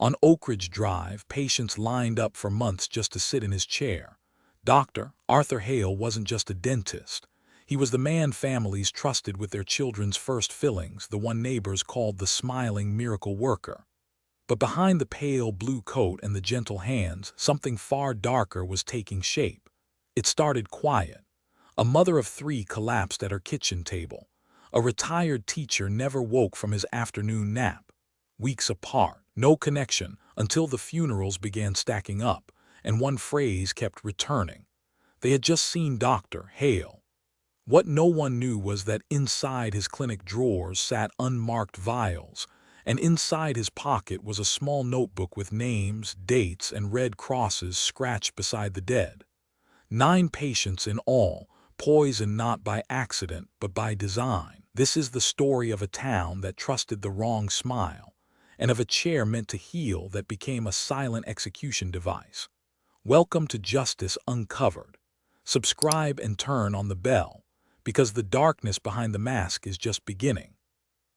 On Oakridge Drive, patients lined up for months just to sit in his chair. Dr. Arthur Hale wasn't just a dentist. He was the man families trusted with their children's first fillings, the one neighbors called the smiling miracle worker. But behind the pale blue coat and the gentle hands, something far darker was taking shape. It started quiet. A mother of three collapsed at her kitchen table. A retired teacher never woke from his afternoon nap. Weeks apart, no connection, until the funerals began stacking up, and one phrase kept returning. They had just seen Dr. Hale. What no one knew was that inside his clinic drawers sat unmarked vials, and inside his pocket was a small notebook with names, dates, and red crosses scratched beside the dead. 9 patients in all, poisoned not by accident but by design. This is the story of a town that trusted the wrong smile, and of a chair meant to heal that became a silent execution device. Welcome to Justice Uncovered. Subscribe and turn on the bell, because the darkness behind the mask is just beginning.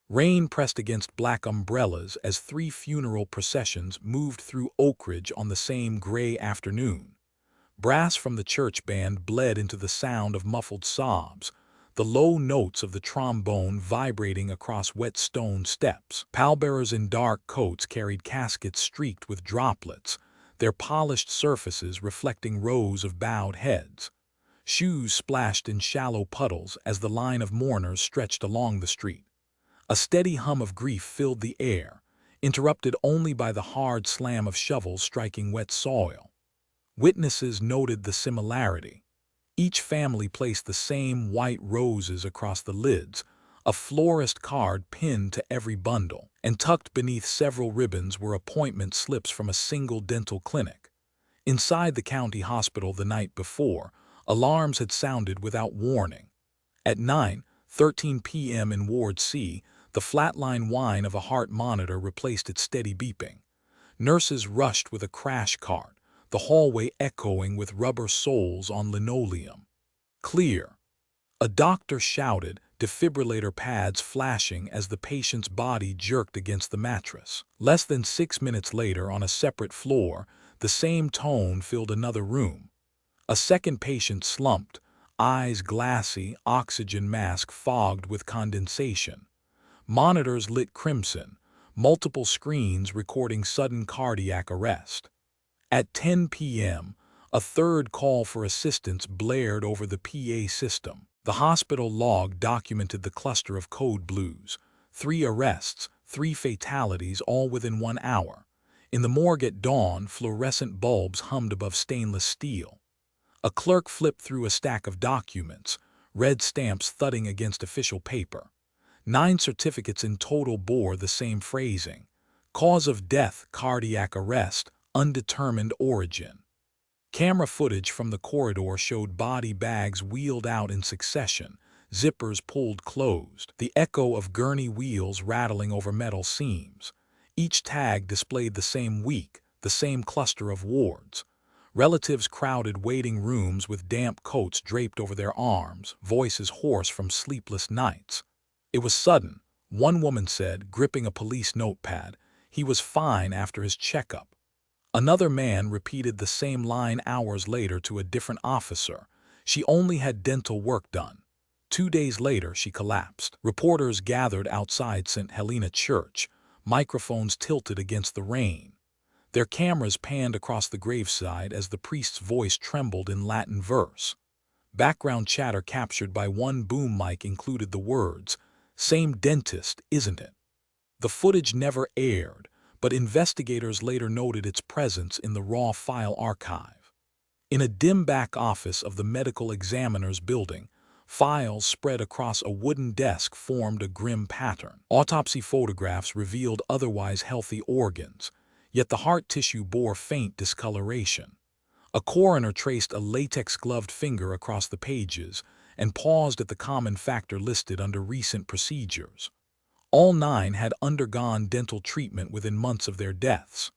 Rain pressed against black umbrellas as 3 funeral processions moved through Oakridge on the same gray afternoon. Brass from the church band bled into the sound of muffled sobs, the low notes of the trombone vibrating across wet stone steps. Pallbearers in dark coats carried caskets streaked with droplets, their polished surfaces reflecting rows of bowed heads. Shoes splashed in shallow puddles as the line of mourners stretched along the street. A steady hum of grief filled the air, interrupted only by the hard slam of shovels striking wet soil. Witnesses noted the similarity. Each family placed the same white roses across the lids, a florist card pinned to every bundle, and tucked beneath several ribbons were appointment slips from a single dental clinic. Inside the county hospital the night before, alarms had sounded without warning. At 9:13 p.m. in Ward C, the flatline whine of a heart monitor replaced its steady beeping. Nurses rushed with a crash cart, the hallway echoing with rubber soles on linoleum. Clear. A doctor shouted, defibrillator pads flashing as the patient's body jerked against the mattress. Less than 6 minutes later, on a separate floor, the same tone filled another room. A second patient slumped, eyes glassy, oxygen mask fogged with condensation. Monitors lit crimson, multiple screens recording sudden cardiac arrest. At 10 p.m., a third call for assistance blared over the PA system. The hospital log documented the cluster of code blues: 3 arrests, 3 fatalities, all within 1 hour. In the morgue at dawn, fluorescent bulbs hummed above stainless steel. A clerk flipped through a stack of documents, red stamps thudding against official paper. 9 certificates in total bore the same phrasing: cause of death, cardiac arrest, undetermined origin. Camera footage from the corridor showed body bags wheeled out in succession, zippers pulled closed, the echo of gurney wheels rattling over metal seams. Each tag displayed the same week, the same cluster of wards. Relatives crowded waiting rooms with damp coats draped over their arms, voices hoarse from sleepless nights. It was sudden, one woman said, gripping a police notepad. He was fine after his checkup. Another man repeated the same line hours later to a different officer. She only had dental work done. 2 days later, she collapsed. Reporters gathered outside St. Helena Church, microphones tilted against the rain. Their cameras panned across the graveside as the priest's voice trembled in Latin verse. Background chatter captured by one boom mic included the words, "Same dentist, isn't it?" The footage never aired, but investigators later noted its presence in the raw file archive. In a dim back office of the medical examiner's building, files spread across a wooden desk formed a grim pattern. Autopsy photographs revealed otherwise healthy organs, yet the heart tissue bore faint discoloration. A coroner traced a latex-gloved finger across the pages and paused at the common factor listed under recent procedures. All 9 had undergone dental treatment within months of their deaths.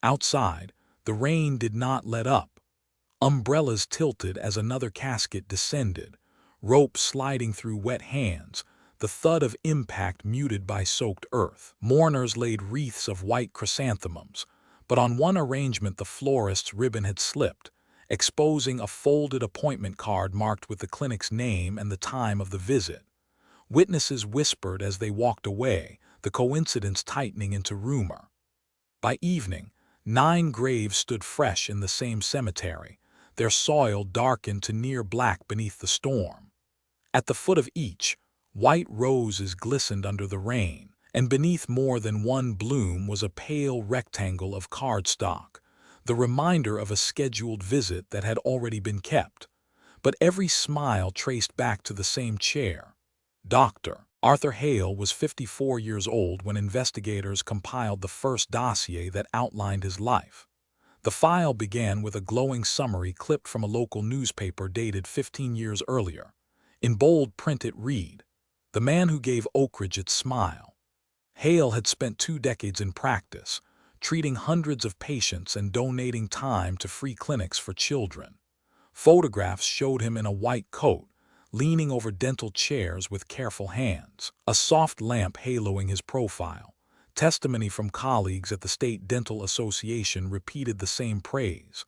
Outside, the rain did not let up. Umbrellas tilted as another casket descended, ropes sliding through wet hands, the thud of impact muted by soaked earth. Mourners laid wreaths of white chrysanthemums, but on one arrangement the florist's ribbon had slipped, exposing a folded appointment card marked with the clinic's name and the time of the visit. Witnesses whispered as they walked away, the coincidence tightening into rumor. By evening, 9 graves stood fresh in the same cemetery, their soil darkened to near black beneath the storm. At the foot of each, white roses glistened under the rain, and beneath more than one bloom was a pale rectangle of cardstock, the reminder of a scheduled visit that had already been kept. But every smile traced back to the same chair. Dr. Arthur Hale was 54 years old when investigators compiled the first dossier that outlined his life. The file began with a glowing summary clipped from a local newspaper dated 15 years earlier. In bold print it read, "The man who gave Oakridge its smile." Hale had spent 2 decades in practice, treating hundreds of patients and donating time to free clinics for children. Photographs showed him in a white coat, leaning over dental chairs with careful hands, a soft lamp haloing his profile. Testimony from colleagues at the State Dental Association repeated the same praise.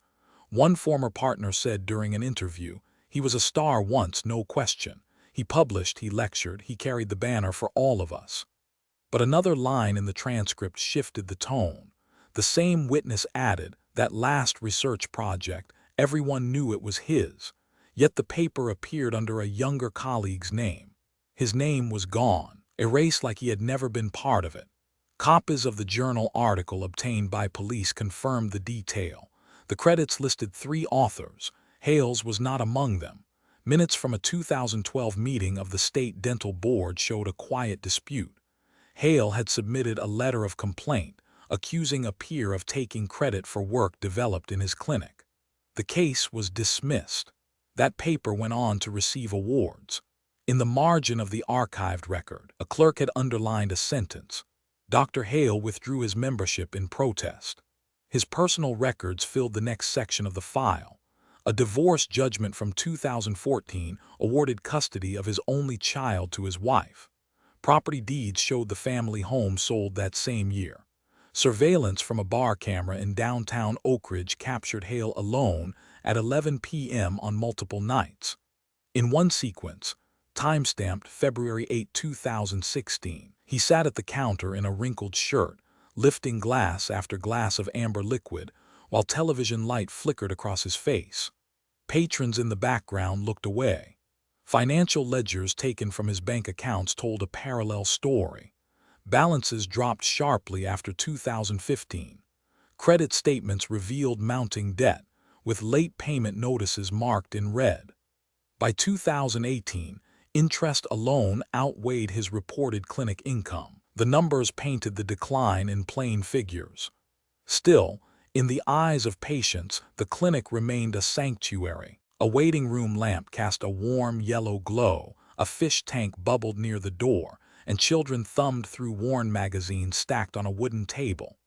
One former partner said during an interview, "He was a star once, no question. He published, he lectured, he carried the banner for all of us." But another line in the transcript shifted the tone. The same witness added, "That last research project, everyone knew it was his. Yet the paper appeared under a younger colleague's name. His name was gone, erased like he had never been part of it." Copies of the journal article obtained by police confirmed the detail. The credits listed 3 authors. Hale's was not among them. Minutes from a 2012 meeting of the State Dental Board showed a quiet dispute. Hale had submitted a letter of complaint, accusing a peer of taking credit for work developed in his clinic. The case was dismissed. That paper went on to receive awards. In the margin of the archived record, a clerk had underlined a sentence. Dr. Hale withdrew his membership in protest. His personal records filled the next section of the file. A divorce judgment from 2014 awarded custody of his only child to his wife. Property deeds showed the family home sold that same year. Surveillance from a bar camera in downtown Oakridge captured Hale alone at 11 p.m. on multiple nights. In one sequence, timestamped February 8, 2016, he sat at the counter in a wrinkled shirt, lifting glass after glass of amber liquid, while television light flickered across his face. Patrons in the background looked away. Financial ledgers taken from his bank accounts told a parallel story. Balances dropped sharply after 2015. Credit statements revealed mounting debt, with late payment notices marked in red. By 2018, interest alone outweighed his reported clinic income. The numbers painted the decline in plain figures. Still, in the eyes of patients, the clinic remained a sanctuary. A waiting room lamp cast a warm yellow glow, a fish tank bubbled near the door, and children thumbed through worn magazines stacked on a wooden table.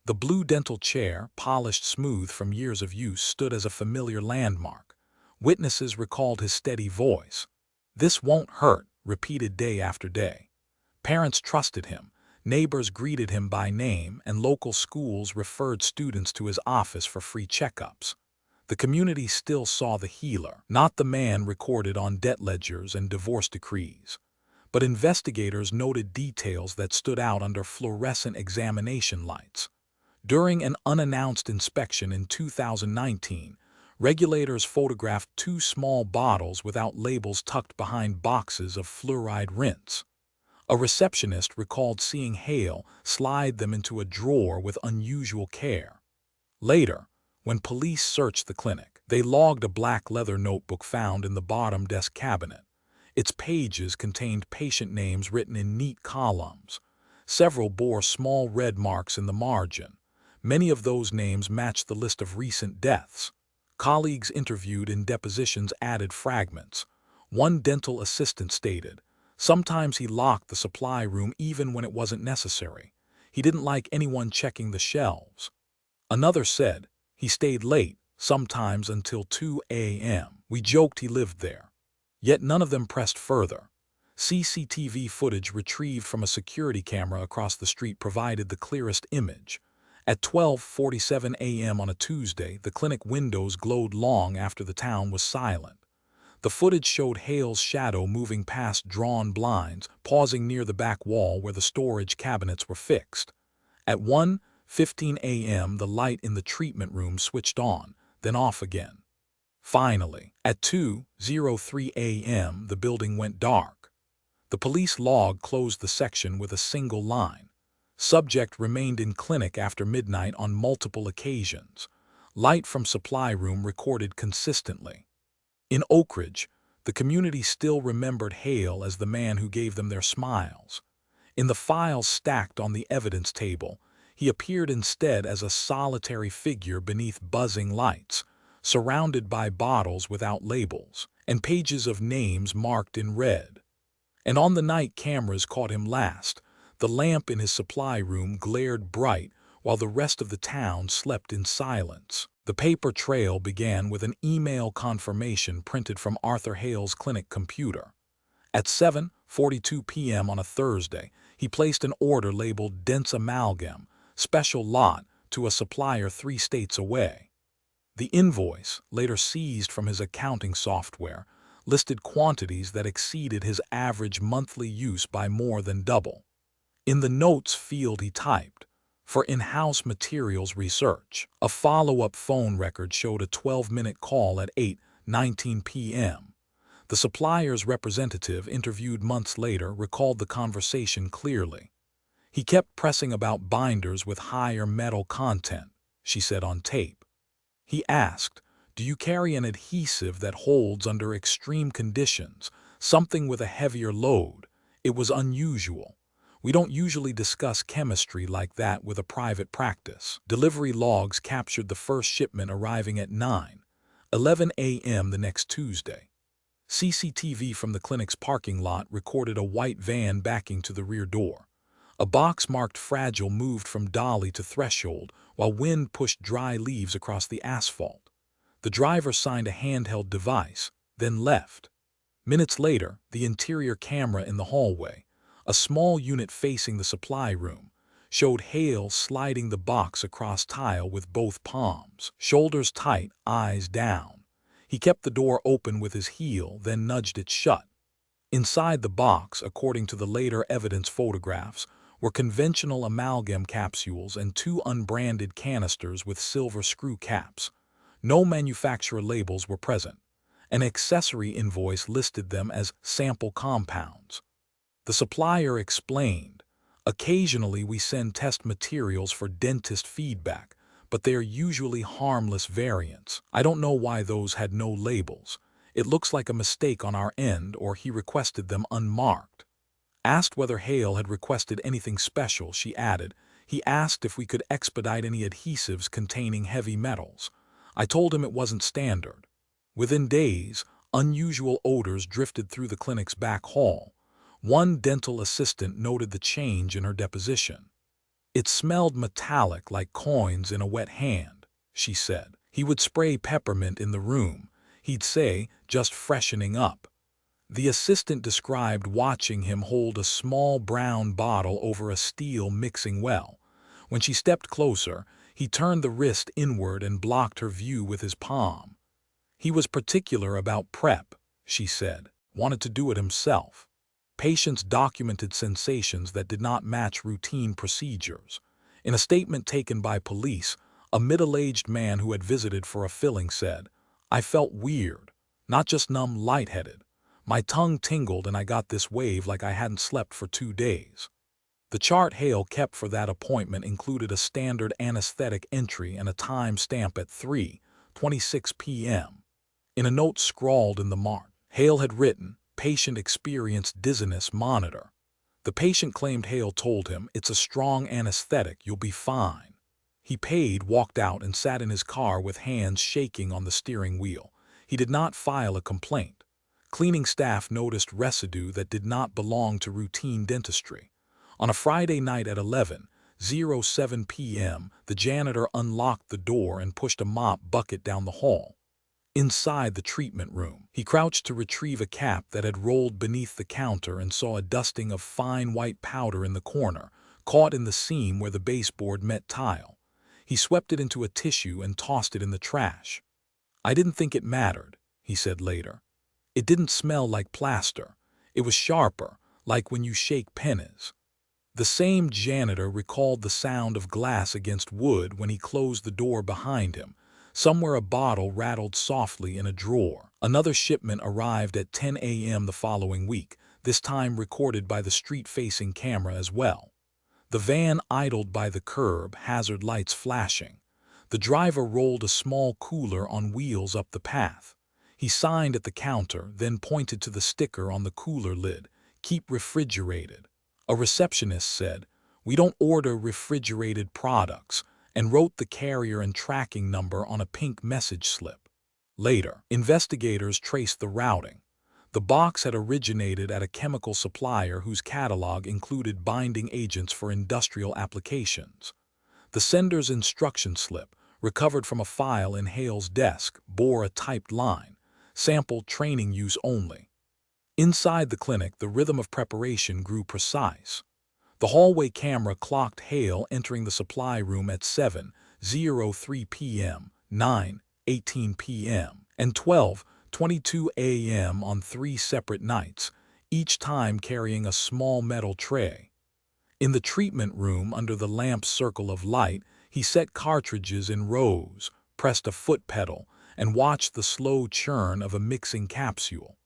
The blue dental chair, polished smooth from years of use, stood as a familiar landmark. Witnesses recalled his steady voice. "This won't hurt," repeated day after day. Parents trusted him, neighbors greeted him by name, and local schools referred students to his office for free checkups. The community still saw the healer, not the man recorded on debt ledgers and divorce decrees. But investigators noted details that stood out under fluorescent examination lights. During an unannounced inspection in 2019, regulators photographed 2 small bottles without labels tucked behind boxes of fluoride rinse. A receptionist recalled seeing Hale slide them into a drawer with unusual care. Later, when police searched the clinic, they logged a black leather notebook found in the bottom desk cabinet. Its pages contained patient names written in neat columns. Several bore small red marks in the margin. Many of those names matched the list of recent deaths. Colleagues interviewed in depositions added fragments. One dental assistant stated, "Sometimes he locked the supply room even when it wasn't necessary. He didn't like anyone checking the shelves." Another said, "He stayed late, sometimes until 2 a.m. We joked he lived there." Yet none of them pressed further. CCTV footage retrieved from a security camera across the street provided the clearest image. At 12:47 a.m. on a Tuesday, the clinic windows glowed long after the town was silent. The footage showed Hale's shadow moving past drawn blinds, pausing near the back wall where the storage cabinets were fixed. At 1:15 a.m., the light in the treatment room switched on, then off again. Finally, at 2:03 a.m., the building went dark. The police log closed the section with a single line. Subject remained in clinic after midnight on multiple occasions. Light from supply room recorded consistently. In Oakridge, the community still remembered Hale as the man who gave them their smiles. In the files stacked on the evidence table, he appeared instead as a solitary figure beneath buzzing lights, surrounded by bottles without labels, and pages of names marked in red. And on the night cameras caught him last, the lamp in his supply room glared bright while the rest of the town slept in silence. The paper trail began with an email confirmation printed from Arthur Hale's clinic computer. At 7:42 p.m. on a Thursday, he placed an order labeled dense amalgam, special lot, to a supplier 3 states away. The invoice, later seized from his accounting software, listed quantities that exceeded his average monthly use by more than double. In the notes field he typed, "For in-house materials research." A follow-up phone record showed a 12-minute call at 8:19 p.m. The supplier's representative, interviewed months later, recalled the conversation clearly. "He kept pressing about binders with higher metal content," she said on tape. "He asked, 'Do you carry an adhesive that holds under extreme conditions, something with a heavier load?' It was unusual. We don't usually discuss chemistry like that with a private practice." Delivery logs captured the first shipment arriving at 9:11 a.m. the next Tuesday. CCTV from the clinic's parking lot recorded a white van backing to the rear door. A box marked fragile moved from dolly to threshold while wind pushed dry leaves across the asphalt. The driver signed a handheld device, then left. Minutes later, the interior camera in the hallway, a small unit facing the supply room, showed Hale sliding the box across tile with both palms, shoulders tight, eyes down. He kept the door open with his heel, then nudged it shut. Inside the box, according to the later evidence photographs, were conventional amalgam capsules and 2 unbranded canisters with silver screw caps. No manufacturer labels were present. An accessory invoice listed them as sample compounds. The supplier explained, "Occasionally we send test materials for dentist feedback, but they are usually harmless variants. I don't know why those had no labels. It looks like a mistake on our end, or he requested them unmarked." Asked whether Hale had requested anything special, she added, "He asked if we could expedite any adhesives containing heavy metals. I told him it wasn't standard." Within days, unusual odors drifted through the clinic's back hall. One dental assistant noted the change in her deposition. "It smelled metallic like coins in a wet hand," she said. "He would spray peppermint in the room. He'd say, 'Just freshening up.'" The assistant described watching him hold a small brown bottle over a steel mixing well. When she stepped closer, he turned the wrist inward and blocked her view with his palm. "He was particular about prep," she said. "Wanted to do it himself." Patients documented sensations that did not match routine procedures. In a statement taken by police, a middle-aged man who had visited for a filling said, "I felt weird, not just numb, lightheaded. My tongue tingled and I got this wave like I hadn't slept for 2 days." The chart Hale kept for that appointment included a standard anesthetic entry and a time stamp at 3:26 p.m. In a note scrawled in the mark, Hale had written, "Patient experienced dizziness, monitor." The patient claimed Hale told him, "It's a strong anesthetic, you'll be fine." He paid, walked out, and sat in his car with hands shaking on the steering wheel. He did not file a complaint. Cleaning staff noticed residue that did not belong to routine dentistry. On a Friday night at 11:07 p.m., the janitor unlocked the door and pushed a mop bucket down the hall. Inside the treatment room, he crouched to retrieve a cap that had rolled beneath the counter and saw a dusting of fine white powder in the corner, caught in the seam where the baseboard met tile. He swept it into a tissue and tossed it in the trash. "I didn't think it mattered," he said later. "It didn't smell like plaster. It was sharper, like when you shake pennies." The same janitor recalled the sound of glass against wood when he closed the door behind him. Somewhere a bottle rattled softly in a drawer. Another shipment arrived at 10 a.m. the following week, this time recorded by the street-facing camera as well. The van idled by the curb, hazard lights flashing. The driver rolled a small cooler on wheels up the path. He signed at the counter, then pointed to the sticker on the cooler lid, "Keep refrigerated." A receptionist said, "We don't order refrigerated products," and wrote the carrier and tracking number on a pink message slip. Later, investigators traced the routing. The box had originated at a chemical supplier whose catalog included binding agents for industrial applications. The sender's instruction slip, recovered from a file in Hale's desk, bore a typed line, "Sample training use only." Inside the clinic, the rhythm of preparation grew precise. The hallway camera clocked Hale entering the supply room at 7:03 p.m., 9:18 p.m., and 12:22 a.m. on 3 separate nights, each time carrying a small metal tray. In the treatment room, under the lamp's circle of light, he set cartridges in rows, pressed a foot pedal, and watched the slow churn of a mixing capsule.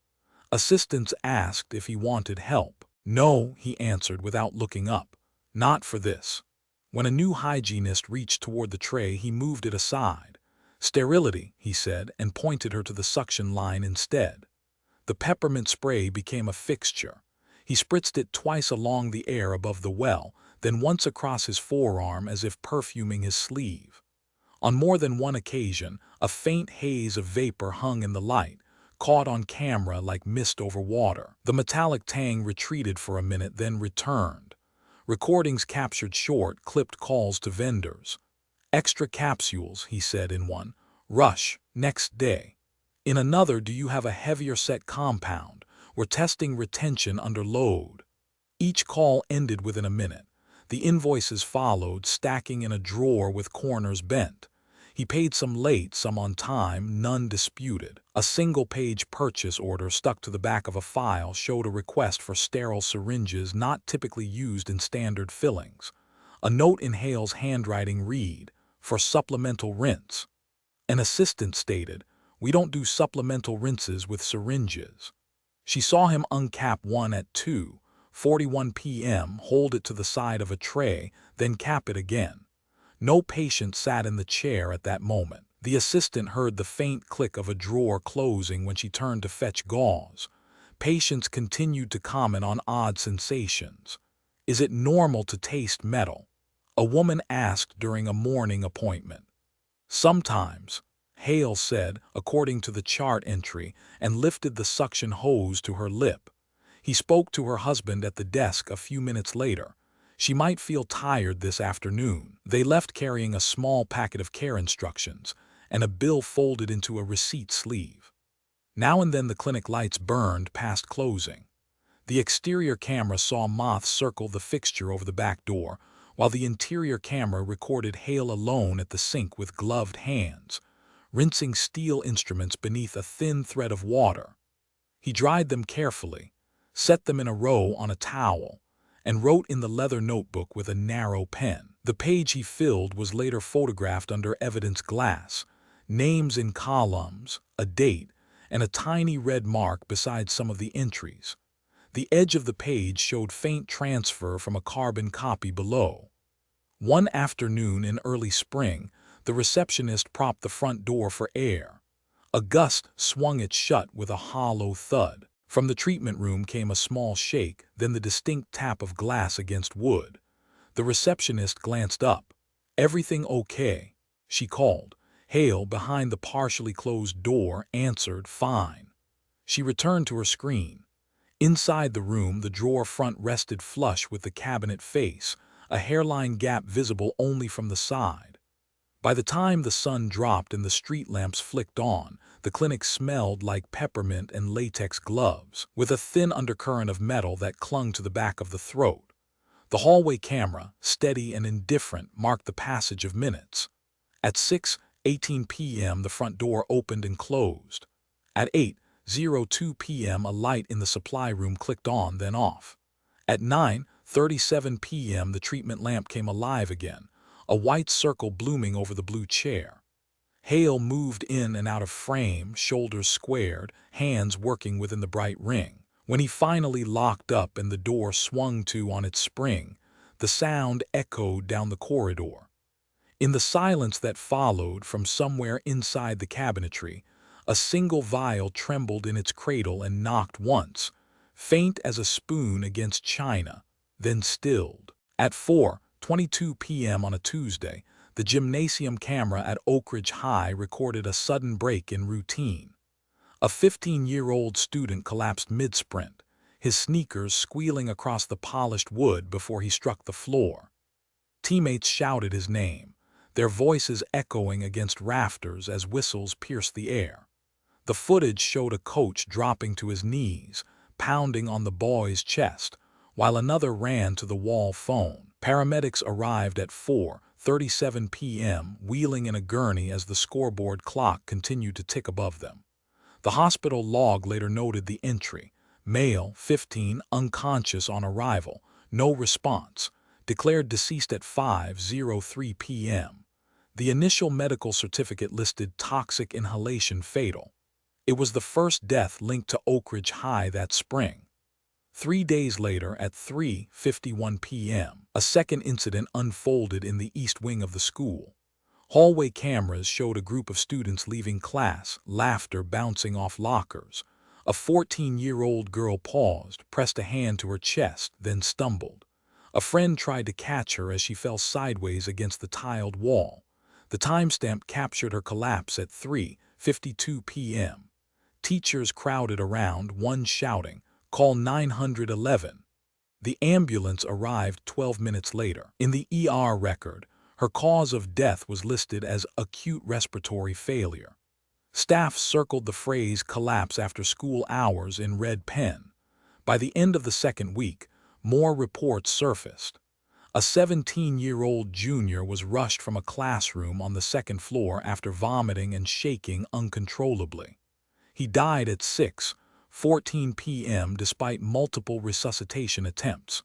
Assistants asked if he wanted help. "No," he answered without looking up. "Not for this." When a new hygienist reached toward the tray, he moved it aside. "Sterility," he said, and pointed her to the suction line instead. The peppermint spray became a fixture. He spritzed it twice along the air above the well, then once across his forearm as if perfuming his sleeve. On more than one occasion, a faint haze of vapor hung in the light, caught on camera like mist over water. The metallic tang retreated for a minute, then returned. Recordings captured short, clipped calls to vendors. "Extra capsules," he said in one. "Rush, next day." In another, "Do you have a heavier set compound? We're testing retention under load." Each call ended within a minute. The invoices followed, stacking in a drawer with corners bent. He paid some late, some on time, none disputed. A single-page purchase order stuck to the back of a file showed a request for sterile syringes not typically used in standard fillings. A note in Hale's handwriting read, "For supplemental rinse." An assistant stated, "We don't do supplemental rinses with syringes." She saw him uncap one at 2:41 p.m., hold it to the side of a tray, then cap it again. No patient sat in the chair at that moment. The assistant heard the faint click of a drawer closing when she turned to fetch gauze. Patients continued to comment on odd sensations. "Is it normal to taste metal?" a woman asked during a morning appointment. "Sometimes," Hale said, according to the chart entry, and lifted the suction hose to her lip. He spoke to her husband at the desk a few minutes later. "She might feel tired this afternoon." They left carrying a small packet of care instructions and a bill folded into a receipt sleeve. Now and then the clinic lights burned past closing. The exterior camera saw moths circle the fixture over the back door, while the interior camera recorded Hale alone at the sink with gloved hands, rinsing steel instruments beneath a thin thread of water. He dried them carefully, set them in a row on a towel, and wrote in the leather notebook with a narrow pen. The page he filled was later photographed under evidence glass, names in columns, a date, and a tiny red mark beside some of the entries. The edge of the page showed faint transfer from a carbon copy below. One afternoon in early spring, the receptionist propped the front door for air. A gust swung it shut with a hollow thud. From the treatment room came a small shake, then the distinct tap of glass against wood. The receptionist glanced up. "Everything okay?" she called. Hale, behind the partially closed door, answered, "Fine." She returned to her screen. Inside the room, the drawer front rested flush with the cabinet face, a hairline gap visible only from the side. By the time the sun dropped and the street lamps flicked on, the clinic smelled like peppermint and latex gloves, with a thin undercurrent of metal that clung to the back of the throat. The hallway camera, steady and indifferent, marked the passage of minutes. At 6:18 p.m. the front door opened and closed. At 8:02 p.m. a light in the supply room clicked on, then off. At 9:37 p.m. the treatment lamp came alive again, a white circle blooming over the blue chair. Hale moved in and out of frame, shoulders squared, hands working within the bright ring. When he finally locked up and the door swung to on its spring, the sound echoed down the corridor. In the silence that followed, from somewhere inside the cabinetry, a single vial trembled in its cradle and knocked once, faint as a spoon against china, then stilled. At 4:22 p.m. on a Tuesday, the gymnasium camera at Oakridge High recorded a sudden break in routine. A 15-year-old student collapsed mid-sprint, his sneakers squealing across the polished wood before he struck the floor. Teammates shouted his name, their voices echoing against rafters as whistles pierced the air. The footage showed a coach dropping to his knees, pounding on the boy's chest, while another ran to the wall phone. Paramedics arrived at 4:37 p.m., wheeling in a gurney as the scoreboard clock continued to tick above them. The hospital log later noted the entry: male, 15, unconscious on arrival, no response, declared deceased at 5:03 p.m. The initial medical certificate listed toxic inhalation fatal. It was the first death linked to Oakridge High that spring. 3 days later, at 3:51 p.m., a second incident unfolded in the east wing of the school. Hallway cameras showed a group of students leaving class, laughter bouncing off lockers. A 14-year-old girl paused, pressed a hand to her chest, then stumbled. A friend tried to catch her as she fell sideways against the tiled wall. The timestamp captured her collapse at 3:52 p.m. Teachers crowded around, one shouting, "Call 911." The ambulance arrived 12 minutes later. In the ER record, her cause of death was listed as acute respiratory failure. Staff circled the phrase "collapse after school hours" in red pen. By the end of the second week, more reports surfaced. A 17-year-old junior was rushed from a classroom on the second floor after vomiting and shaking uncontrollably. He died at 6:14 p.m. despite multiple resuscitation attempts.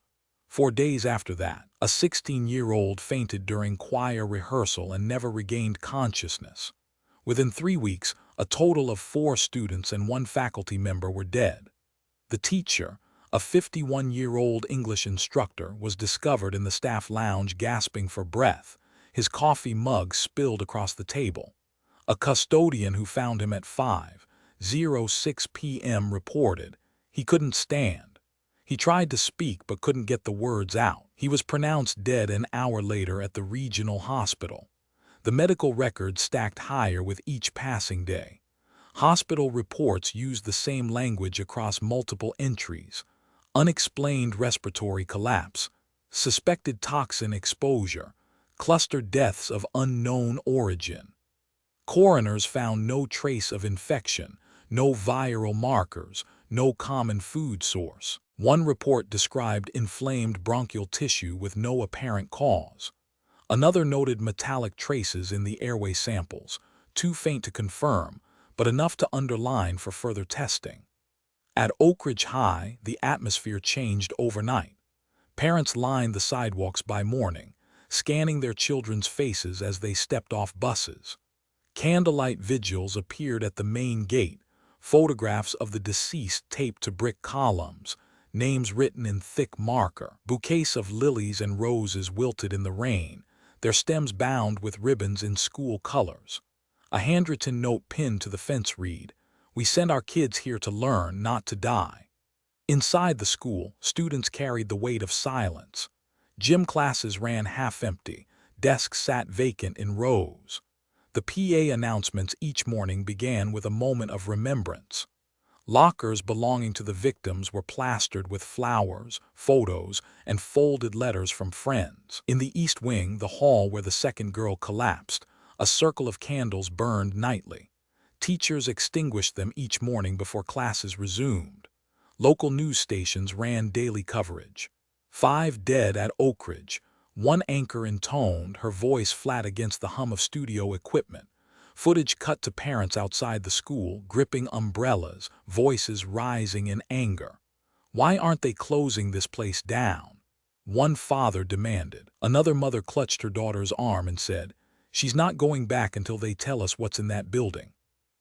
4 days after that, a 16-year-old fainted during choir rehearsal and never regained consciousness. Within 3 weeks, a total of 4 students and 1 faculty member were dead. The teacher, a 51-year-old English instructor, was discovered in the staff lounge gasping for breath, his coffee mug spilled across the table. A custodian who found him at 5:06 p.m. reported, "He couldn't stand. He tried to speak but couldn't get the words out." He was pronounced dead an hour later at the regional hospital. The medical records stacked higher with each passing day. Hospital reports used the same language across multiple entries: unexplained respiratory collapse, suspected toxin exposure, cluster deaths of unknown origin. Coroners found no trace of infection, no viral markers, no common food source. One report described inflamed bronchial tissue with no apparent cause. Another noted metallic traces in the airway samples, too faint to confirm, but enough to underline for further testing. At Oakridge High, the atmosphere changed overnight. Parents lined the sidewalks by morning, scanning their children's faces as they stepped off buses. Candlelight vigils appeared at the main gate, photographs of the deceased taped to brick columns, names written in thick marker. Bouquets of lilies and roses wilted in the rain, their stems bound with ribbons in school colors. A handwritten note pinned to the fence read, "We send our kids here to learn, not to die." Inside the school, students carried the weight of silence. Gym classes ran half-empty, desks sat vacant in rows. The PA announcements each morning began with a moment of remembrance. Lockers belonging to the victims were plastered with flowers, photos, and folded letters from friends. In the East Wing, the hall where the second girl collapsed, A circle of candles burned nightly. Teachers extinguished them each morning before classes resumed. Local news stations ran daily coverage. 5 dead at Oakridge. One anchor intoned, her voice flat against the hum of studio equipment. Footage cut to parents outside the school, gripping umbrellas, voices rising in anger. Why aren't they closing this place down? One father demanded. Another mother clutched her daughter's arm and said, "She's not going back until they tell us what's in that building."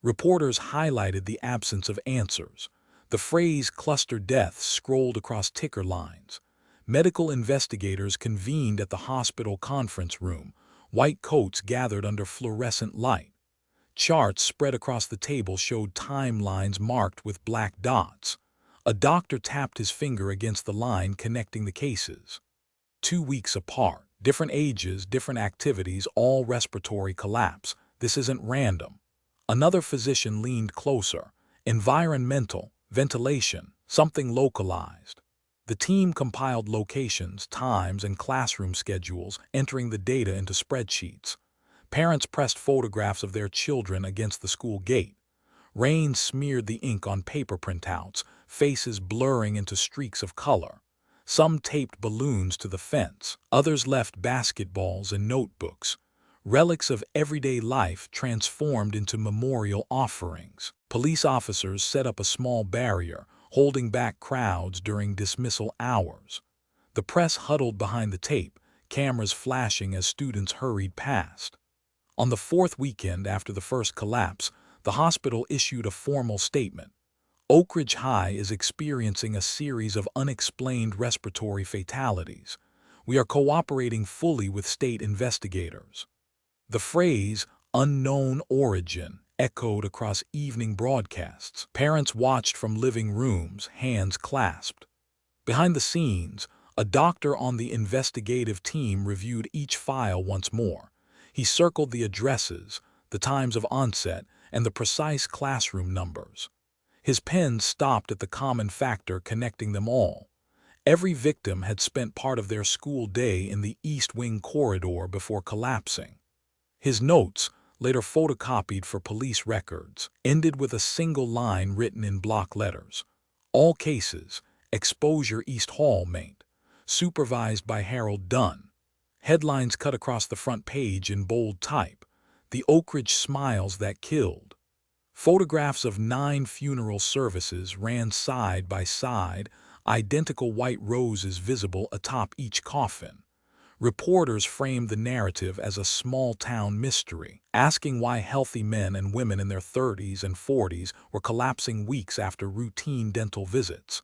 Reporters highlighted the absence of answers. The phrase "cluster deaths" scrolled across ticker lines. Medical investigators convened at the hospital conference room. White coats gathered under fluorescent light. Charts spread across the table showed timelines marked with black dots. A doctor tapped his finger against the line connecting the cases. 2 weeks apart, different ages, different activities, all respiratory collapse. This isn't random. Another physician leaned closer. Environmental, ventilation, something localized. The team compiled locations, times, and classroom schedules, entering the data into spreadsheets. Parents pressed photographs of their children against the school gate. Rain smeared the ink on paper printouts, faces blurring into streaks of color. Some taped balloons to the fence, others left basketballs and notebooks. Relics of everyday life transformed into memorial offerings. Police officers set up a small barrier, holding back crowds during dismissal hours. The press huddled behind the tape, cameras flashing as students hurried past. On the 4th weekend after the first collapse, the hospital issued a formal statement. Oakridge High is experiencing a series of unexplained respiratory fatalities. We are cooperating fully with state investigators. The phrase, "unknown origin," echoed across evening broadcasts. Parents watched from living rooms, hands clasped. Behind the scenes, a doctor on the investigative team reviewed each file once more. He circled the addresses, the times of onset, and the precise classroom numbers. His pen stopped at the common factor connecting them all. Every victim had spent part of their school day in the East Wing corridor before collapsing. His notes, later photocopied for police records, ended with a single line written in block letters. All cases, Exposure East Hall, mate. Supervised by Harold Dunn. Headlines cut across the front page in bold type. The Oakridge smiles that killed. Photographs of 9 funeral services ran side by side, identical white roses visible atop each coffin. Reporters framed the narrative as a small-town mystery, asking why healthy men and women in their 30s and 40s were collapsing weeks after routine dental visits.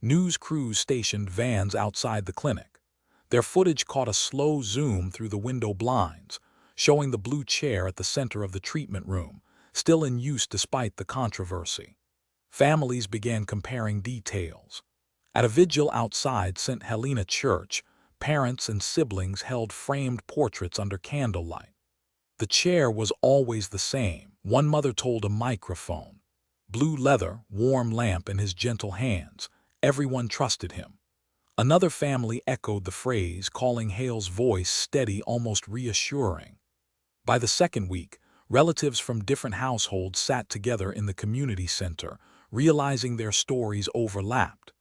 News crews stationed vans outside the clinic. Their footage caught a slow zoom through the window blinds, showing the blue chair at the center of the treatment room, still in use despite the controversy. Families began comparing details. At a vigil outside St. Helena Church, parents and siblings held framed portraits under candlelight. The chair was always the same, one mother told a microphone. Blue leather, warm lamp in his gentle hands. Everyone trusted him. Another family echoed the phrase, calling Hale's voice steady, almost reassuring. By the 2nd week, relatives from different households sat together in the community center, realizing their stories overlapped.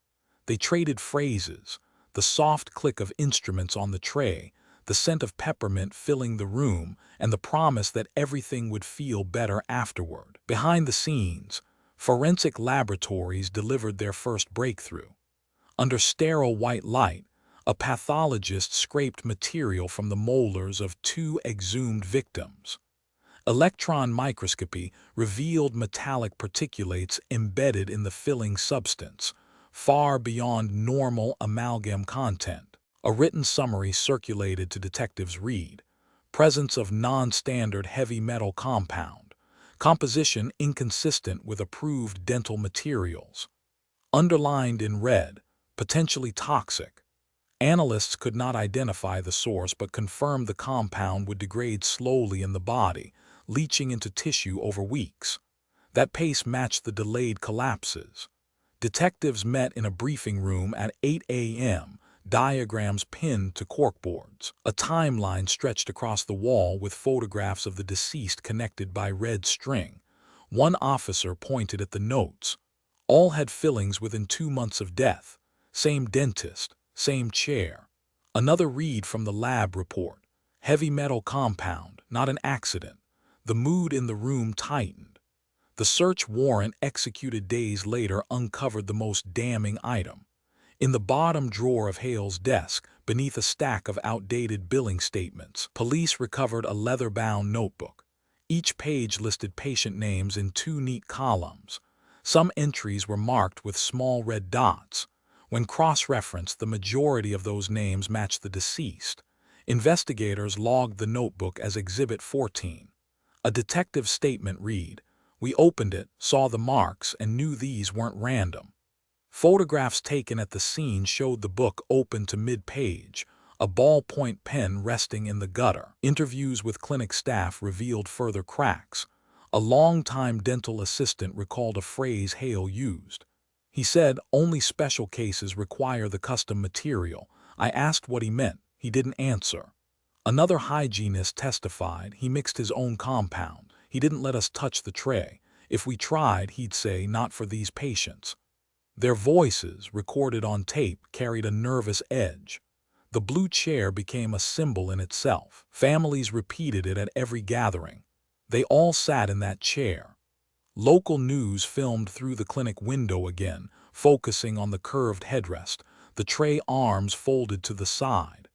They traded phrases, the soft click of instruments on the tray, the scent of peppermint filling the room, and the promise that everything would feel better afterward. Behind the scenes, forensic laboratories delivered their first breakthrough. Under sterile white light, a pathologist scraped material from the molars of 2 exhumed victims. Electron microscopy revealed metallic particulates embedded in the filling substance, far beyond normal amalgam content. A written summary circulated to detectives read, "Presence of non-standard heavy metal compound. Composition inconsistent with approved dental materials." Underlined in red, "Potentially toxic." Analysts could not identify the source but confirmed the compound would degrade slowly in the body, leaching into tissue over weeks. That pace matched the delayed collapses. Detectives met in a briefing room at 8 a.m., diagrams pinned to corkboards. A timeline stretched across the wall with photographs of the deceased connected by red string. One officer pointed at the notes. All had fillings within 2 months of death. Same dentist, same chair. Another read from the lab report. Heavy metal compound, not an accident. The mood in the room tightened. The search warrant executed days later uncovered the most damning item. In the bottom drawer of Hale's desk, beneath a stack of outdated billing statements, police recovered a leather-bound notebook. Each page listed patient names in 2 neat columns. Some entries were marked with small red dots. When cross-referenced, the majority of those names matched the deceased. Investigators logged the notebook as Exhibit 14. A detective's statement read, "We opened it, saw the marks, and knew these weren't random." Photographs taken at the scene showed the book open to mid-page, a ballpoint pen resting in the gutter. Interviews with clinic staff revealed further cracks. A long-time dental assistant recalled a phrase Hale used. He said, "Only special cases require the custom material." I asked what he meant. He didn't answer. Another hygienist testified he mixed his own compound. He didn't let us touch the tray. If we tried, he'd say, "Not for these patients." Their voices, recorded on tape, carried a nervous edge. The blue chair became a symbol in itself. Families repeated it at every gathering. They all sat in that chair. Local news filmed through the clinic window again, focusing on the curved headrest, the tray arms folded to the side.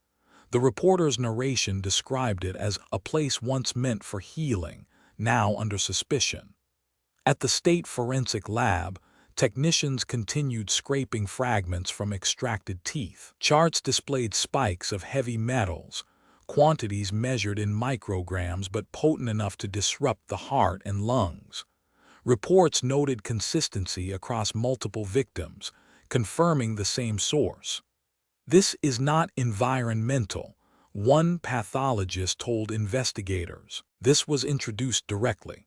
The reporter's narration described it as a place once meant for healing, now under suspicion. At the state forensic lab, technicians continued scraping fragments from extracted teeth. Charts displayed spikes of heavy metals, quantities measured in micrograms but potent enough to disrupt the heart and lungs. Reports noted consistency across multiple victims, confirming the same source. "This is not environmental," one pathologist told investigators. This was introduced directly.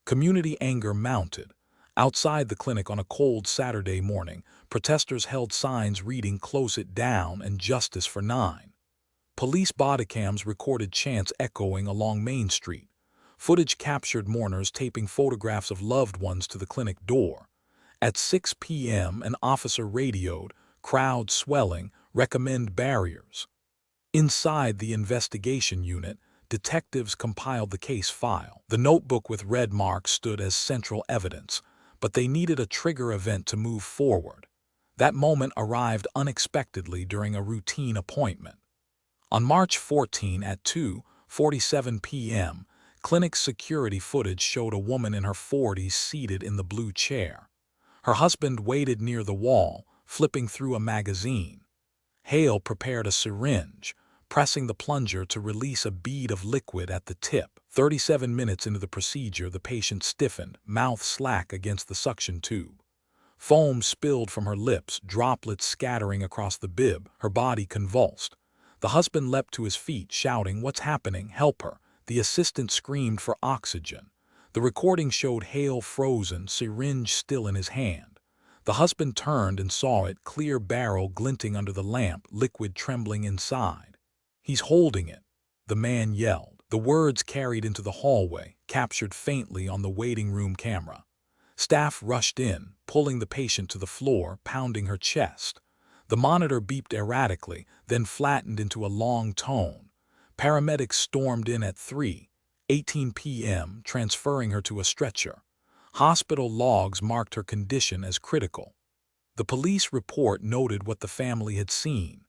Community anger mounted. Outside the clinic on a cold Saturday morning, protesters held signs reading "Close it down" and "Justice for 9." Police bodycams recorded chants echoing along Main Street. Footage captured mourners taping photographs of loved ones to the clinic door. At 6 p.m., an officer radioed, "Crowd swelling, recommend barriers." Inside the investigation unit, detectives compiled the case file. The notebook with red marks stood as central evidence, but they needed a trigger event to move forward. That moment arrived unexpectedly during a routine appointment. On March 14 at 2:47 p.m., clinic security footage showed a woman in her 40s seated in the blue chair. Her husband waited near the wall, flipping through a magazine. Hale prepared a syringe, pressing the plunger to release a bead of liquid at the tip. 37 minutes into the procedure, the patient stiffened, mouth slack against the suction tube. Foam spilled from her lips, droplets scattering across the bib. Her body convulsed. The husband leapt to his feet, shouting, "What's happening? Help her!" The assistant screamed for oxygen. The recording showed Hale frozen, syringe still in his hand. The husband turned and saw it, clear barrel glinting under the lamp, liquid trembling inside. "He's holding it," the man yelled. The words carried into the hallway, captured faintly on the waiting room camera. Staff rushed in, pulling the patient to the floor, pounding her chest. The monitor beeped erratically, then flattened into a long tone. Paramedics stormed in at 3:18 p.m., transferring her to a stretcher. Hospital logs marked her condition as critical. The police report noted what the family had seen.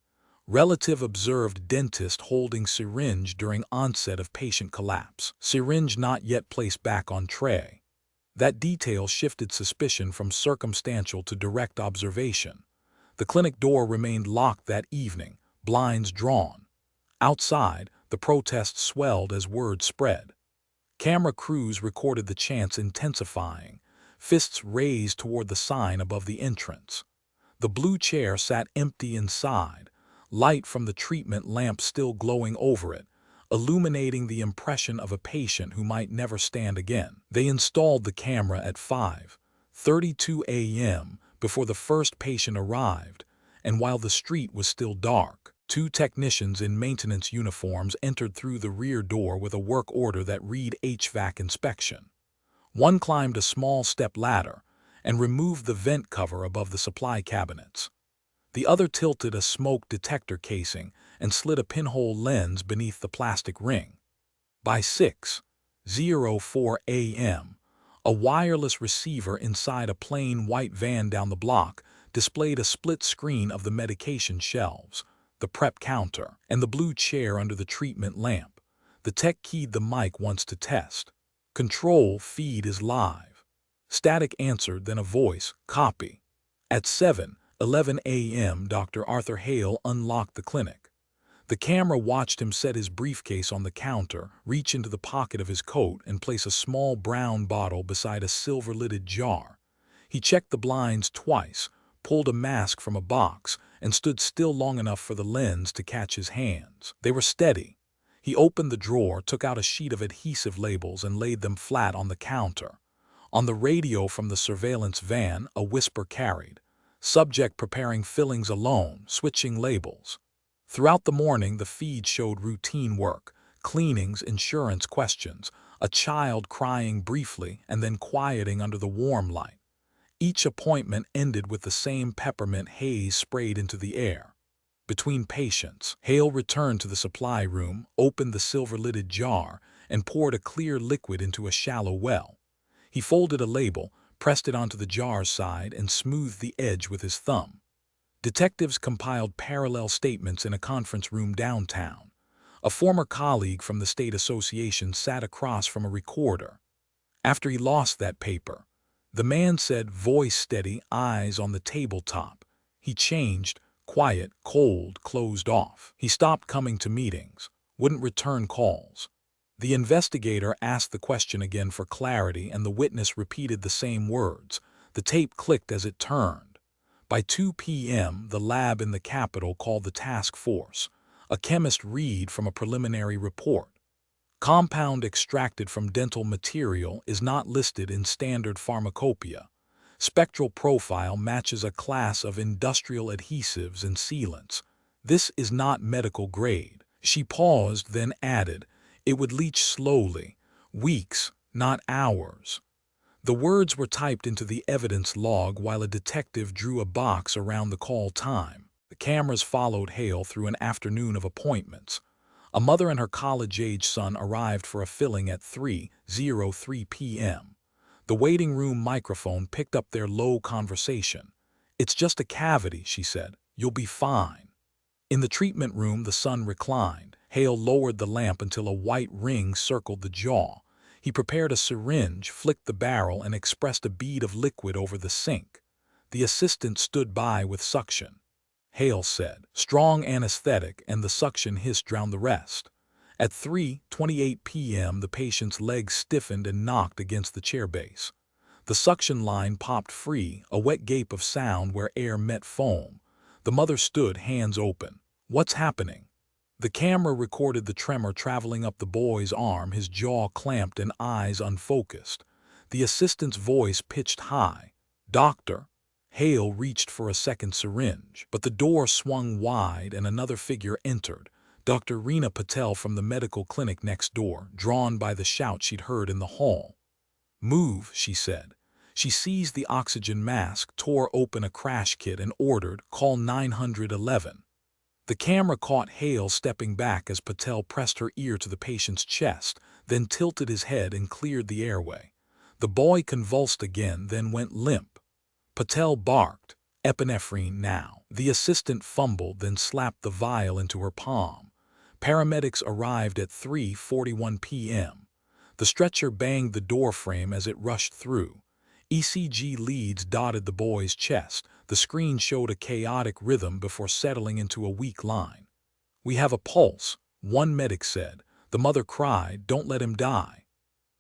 Relative observed dentist holding syringe during onset of patient collapse. Syringe not yet placed back on tray. That detail shifted suspicion from circumstantial to direct observation. The clinic door remained locked that evening, blinds drawn. Outside, the protests swelled as word spread. Camera crews recorded the chants intensifying, fists raised toward the sign above the entrance. The blue chair sat empty inside, light from the treatment lamp still glowing over it, illuminating the impression of a patient who might never stand again. They installed the camera at 5:32 a.m., before the first patient arrived, and while the street was still dark, two technicians in maintenance uniforms entered through the rear door with a work order that read HVAC inspection. One climbed a small step ladder and removed the vent cover above the supply cabinets. The other tilted a smoke detector casing and slid a pinhole lens beneath the plastic ring. By 6:04 a.m., a wireless receiver inside a plain white van down the block displayed a split screen of the medication shelves, the prep counter, and the blue chair under the treatment lamp. The tech keyed the mic once to test. "Control feed is live." Static answered, then a voice, "Copy." At 7:11 a.m., Dr. Arthur Hale unlocked the clinic. The camera watched him set his briefcase on the counter, reach into the pocket of his coat, and place a small brown bottle beside a silver-lidded jar. He checked the blinds twice, pulled a mask from a box, and stood still long enough for the lens to catch his hands. They were steady. He opened the drawer, took out a sheet of adhesive labels, and laid them flat on the counter. On the radio from the surveillance van, a whisper carried, "Subject preparing fillings alone, switching labels." Throughout the morning, the feed showed routine work, cleanings, insurance questions, a child crying briefly and then quieting under the warm light. Each appointment ended with the same peppermint haze sprayed into the air. Between patients, Hale returned to the supply room, opened the silver-lidded jar, and poured a clear liquid into a shallow well. He folded a label, pressed it onto the jar's side, and smoothed the edge with his thumb. Detectives compiled parallel statements in a conference room downtown. A former colleague from the state association sat across from a recorder. After he lost that paper, the man said, voice steady, eyes on the tabletop. He changed, quiet, cold, closed off. He stopped coming to meetings, wouldn't return calls. The investigator asked the question again for clarity, and the witness repeated the same words. The tape clicked as it turned. By 2 p.m., the lab in the Capitol called the task force. A chemist read from a preliminary report. Compound extracted from dental material is not listed in standard pharmacopoeia. Spectral profile matches a class of industrial adhesives and sealants. This is not medical grade. She paused, then added, it would leach slowly, weeks, not hours. The words were typed into the evidence log while a detective drew a box around the call time. The cameras followed Hale through an afternoon of appointments. A mother and her college-age son arrived for a filling at 3:03 p.m. The waiting room microphone picked up their low conversation. "It's just a cavity," she said. "You'll be fine." In the treatment room, the son reclined. Hale lowered the lamp until a white ring circled the jaw. He prepared a syringe, flicked the barrel, and expressed a bead of liquid over the sink. The assistant stood by with suction. Hale said, "Strong anesthetic," and the suction hiss drowned the rest. At 3:28 p.m., the patient's legs stiffened and knocked against the chair base. The suction line popped free, a wet gape of sound where air met foam. The mother stood, hands open. "What's happening?" The camera recorded the tremor traveling up the boy's arm, his jaw clamped and eyes unfocused. The assistant's voice pitched high. "Doctor." Hale reached for a second syringe, but the door swung wide and another figure entered. Dr. Reena Patel from the medical clinic next door, drawn by the shout she'd heard in the hall. "Move," she said. She seized the oxygen mask, tore open a crash kit, and ordered, "Call 911." The camera caught Hale stepping back as Patel pressed her ear to the patient's chest, then tilted his head and cleared the airway. The boy convulsed again, then went limp. Patel barked, "Epinephrine now." The assistant fumbled, then slapped the vial into her palm. Paramedics arrived at 3:41 p.m. The stretcher banged the doorframe as it rushed through. ECG leads dotted the boy's chest. The screen showed a chaotic rhythm before settling into a weak line. "We have a pulse," one medic said. The mother cried, "Don't let him die."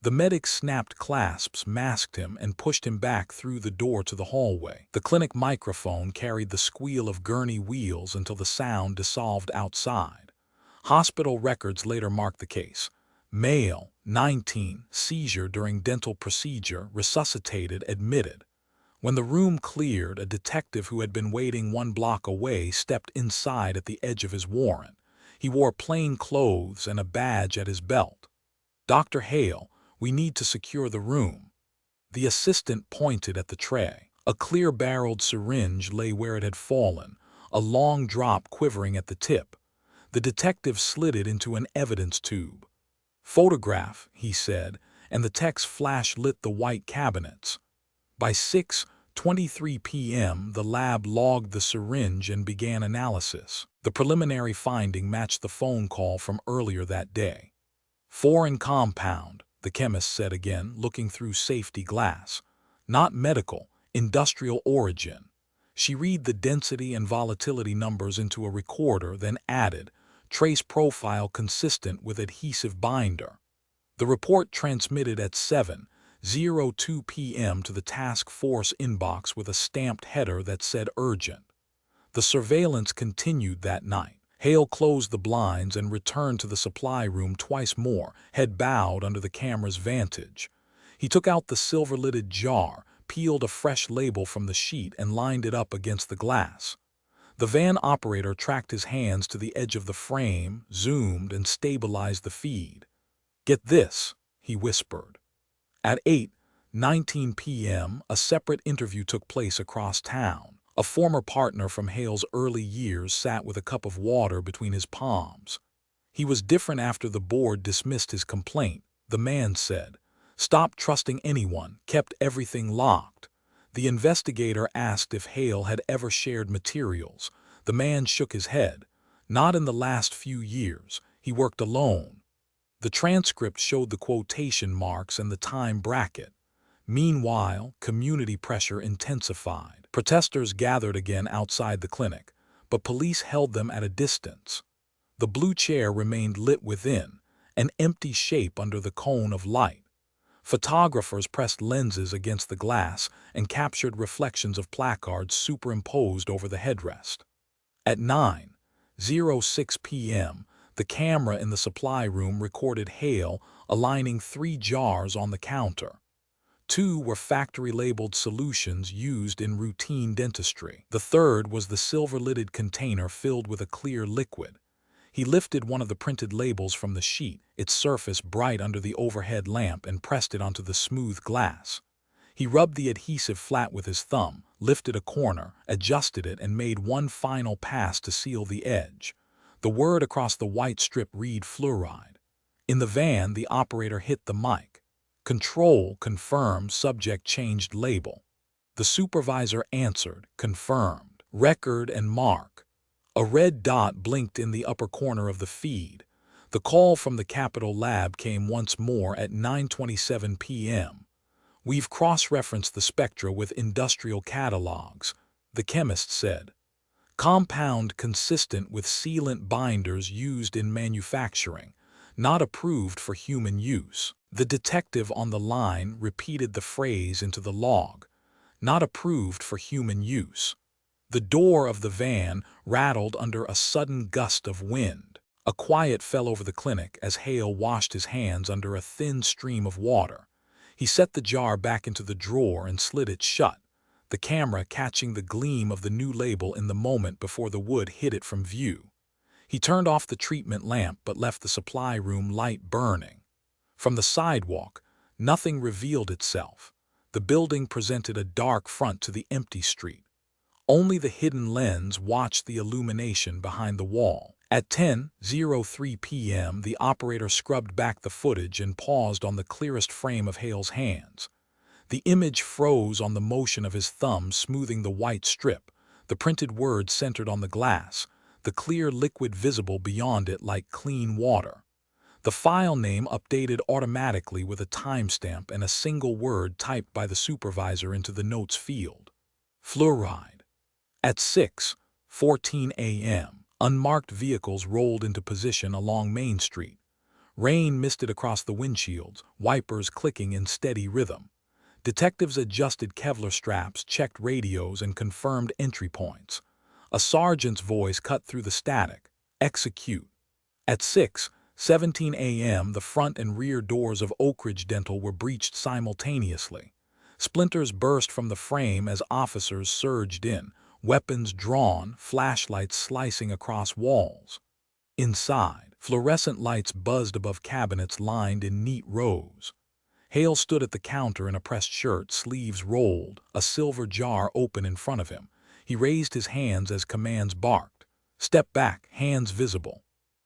The medic snapped clasps, masked him, and pushed him back through the door to the hallway. The clinic microphone carried the squeal of gurney wheels until the sound dissolved outside. Hospital records later marked the case. Male, 19, seizure during dental procedure, resuscitated, admitted. When the room cleared, a detective who had been waiting 1 block away stepped inside at the edge of his warrant. He wore plain clothes and a badge at his belt. "Dr. Hale, we need to secure the room." The assistant pointed at the tray. A clear-barreled syringe lay where it had fallen, a long drop quivering at the tip. The detective slid it into an evidence tube. "Photograph," he said, and the tech's flash lit the white cabinets. By 6:23 p.m., the lab logged the syringe and began analysis. The preliminary finding matched the phone call from earlier that day. "Foreign compound," the chemist said again, looking through safety glass. "Not medical, industrial origin." She read the density and volatility numbers into a recorder, then added, "Trace profile consistent with adhesive binder." The report transmitted at 7:02 p.m. to the task force inbox with a stamped header that said urgent. The surveillance continued that night. Hale closed the blinds and returned to the supply room twice more, head bowed under the camera's vantage. He took out the silver-lidded jar, peeled a fresh label from the sheet and lined it up against the glass. The van operator tracked his hands to the edge of the frame, zoomed, and stabilized the feed. "Get this," he whispered. At 8:19 p.m., a separate interview took place across town. A former partner from Hale's early years sat with a cup of water between his palms. "He was different after the board dismissed his complaint," the man said. "Stopped trusting anyone, kept everything locked." The investigator asked if Hale had ever shared materials. The man shook his head. "Not in the last few years. He worked alone." The transcript showed the quotation marks and the time bracket. Meanwhile, community pressure intensified. Protesters gathered again outside the clinic, but police held them at a distance. The blue chair remained lit within, an empty shape under the cone of light. Photographers pressed lenses against the glass and captured reflections of placards superimposed over the headrest. At 9:06 p.m., the camera in the supply room recorded Hale aligning 3 jars on the counter. 2 were factory-labeled solutions used in routine dentistry. The third was the silver-lidded container filled with a clear liquid. He lifted one of the printed labels from the sheet, its surface bright under the overhead lamp, and pressed it onto the smooth glass. He rubbed the adhesive flat with his thumb, lifted a corner, adjusted it, and made one final pass to seal the edge. The word across the white strip read "fluoride." In the van, the operator hit the mic. "Control, confirm, subject changed label." The supervisor answered, "Confirmed." "Record and mark." A red dot blinked in the upper corner of the feed. The call from the Capitol lab came once more at 9:27 p.m. "We've cross-referenced the spectra with industrial catalogs," the chemist said. "Compound consistent with sealant binders used in manufacturing, not approved for human use." The detective on the line repeated the phrase into the log, "not approved for human use." The door of the van rattled under a sudden gust of wind. A quiet fell over the clinic as Hale washed his hands under a thin stream of water. He set the jar back into the drawer and slid it shut, the camera catching the gleam of the new label in the moment before the wood hid it from view. He turned off the treatment lamp but left the supply room light burning. From the sidewalk, nothing revealed itself. The building presented a dark front to the empty street. Only the hidden lens watched the illumination behind the wall. At 10:03 p.m., the operator scrubbed back the footage and paused on the clearest frame of Hale's hands. The image froze on the motion of his thumb smoothing the white strip, the printed words centered on the glass, the clear liquid visible beyond it like clean water. The file name updated automatically with a timestamp and a single word typed by the supervisor into the notes field. "Fluoride." At 6:14 a.m., unmarked vehicles rolled into position along Main Street. Rain misted across the windshields, wipers clicking in steady rhythm. Detectives adjusted Kevlar straps, checked radios, and confirmed entry points. A sergeant's voice cut through the static. "Execute." At 6:17 a.m., the front and rear doors of Oakridge Dental were breached simultaneously. Splinters burst from the frame as officers surged in, weapons drawn, flashlights slicing across walls. Inside, fluorescent lights buzzed above cabinets lined in neat rows. Hale stood at the counter in a pressed shirt, sleeves rolled, a silver jar open in front of him. He raised his hands as commands barked. Step back, hands visible.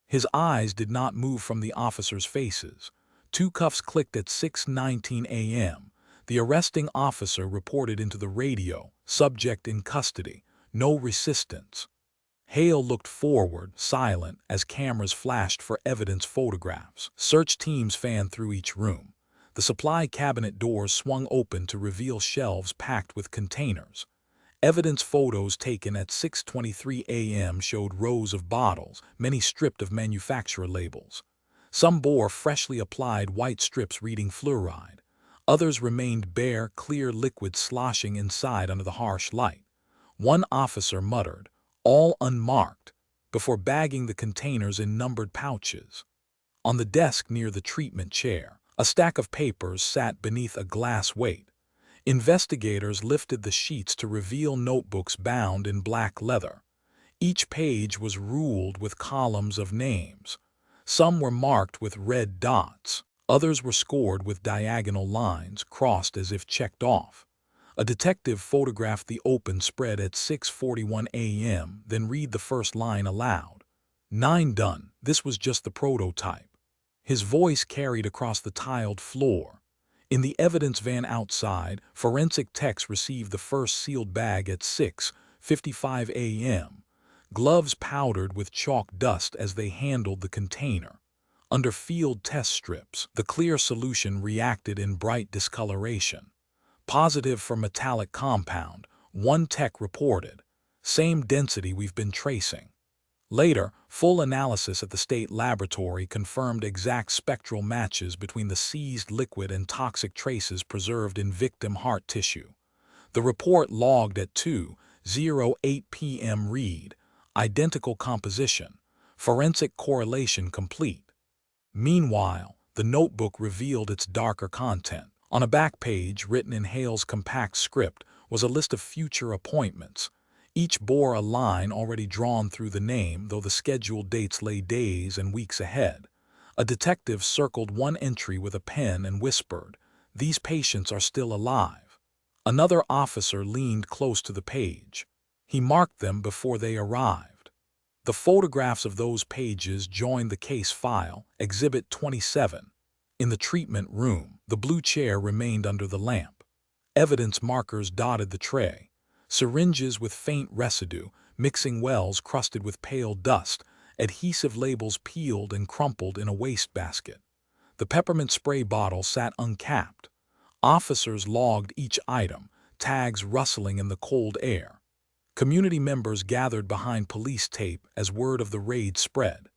His eyes did not move from the officers' faces. Two cuffs clicked at 6:19 a.m. The arresting officer reported into the radio, subject in custody, no resistance. Hale looked forward, silent, as cameras flashed for evidence photographs. Search teams fanned through each room. The supply cabinet doors swung open to reveal shelves packed with containers. Evidence photos taken at 6:23 a.m. showed rows of bottles, many stripped of manufacturer labels. Some bore freshly applied white strips reading fluoride. Others remained bare, clear liquid sloshing inside under the harsh light. One officer muttered, "All unmarked," before bagging the containers in numbered pouches. On the desk near the treatment chair, a stack of papers sat beneath a glass weight. Investigators lifted the sheets to reveal notebooks bound in black leather. Each page was ruled with columns of names. Some were marked with red dots. Others were scored with diagonal lines, crossed as if checked off. A detective photographed the open spread at 6:41 a.m., then read the first line aloud. 9 done. This was just the prototype. His voice carried across the tiled floor. In the evidence van outside, forensic techs received the first sealed bag at 6:55 a.m. Gloves powdered with chalk dust as they handled the container. Under field test strips, the clear solution reacted in bright discoloration. Positive for metallic compound, one tech reported. Same density we've been tracing. Later, full analysis at the state laboratory confirmed exact spectral matches between the seized liquid and toxic traces preserved in victim heart tissue. The report logged at 2:08 p.m. read, identical composition, forensic correlation complete. Meanwhile, the notebook revealed its darker content. On a back page, written in Hale's compact script, was a list of future appointments. Each bore a line already drawn through the name, though the scheduled dates lay days and weeks ahead. A detective circled one entry with a pen and whispered, "These patients are still alive." Another officer leaned close to the page. He marked them before they arrived. The photographs of those pages joined the case file, Exhibit 27. In the treatment room, the blue chair remained under the lamp. Evidence markers dotted the tray. Syringes with faint residue, mixing wells crusted with pale dust, adhesive labels peeled and crumpled in a wastebasket. The peppermint spray bottle sat uncapped. Officers logged each item, tags rustling in the cold air. Community members gathered behind police tape as word of the raid spread.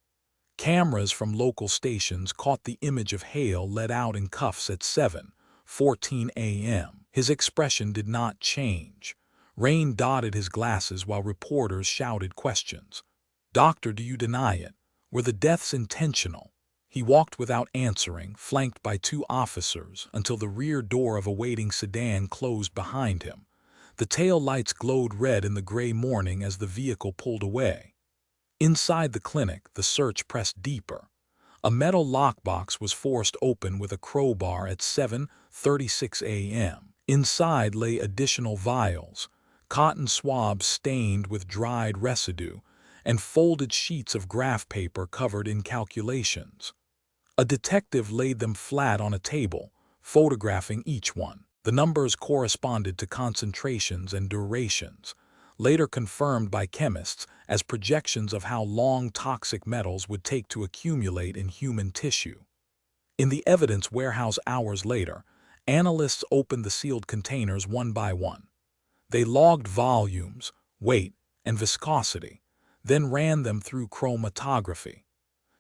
Cameras from local stations caught the image of Hale led out in cuffs at 7:14 a.m. His expression did not change. Rain dotted his glasses while reporters shouted questions. "Doctor, do you deny it? Were the deaths intentional?" He walked without answering, flanked by two officers, until the rear door of a waiting sedan closed behind him. The tail lights glowed red in the gray morning as the vehicle pulled away. Inside the clinic, the search pressed deeper. A metal lockbox was forced open with a crowbar at 7:36 a.m. Inside lay additional vials, cotton swabs stained with dried residue, and folded sheets of graph paper covered in calculations. A detective laid them flat on a table, photographing each one. The numbers corresponded to concentrations and durations, later confirmed by chemists as projections of how long toxic metals would take to accumulate in human tissue. In the evidence warehouse hours later, analysts opened the sealed containers one by one. They logged volumes, weight, and viscosity, then ran them through chromatography.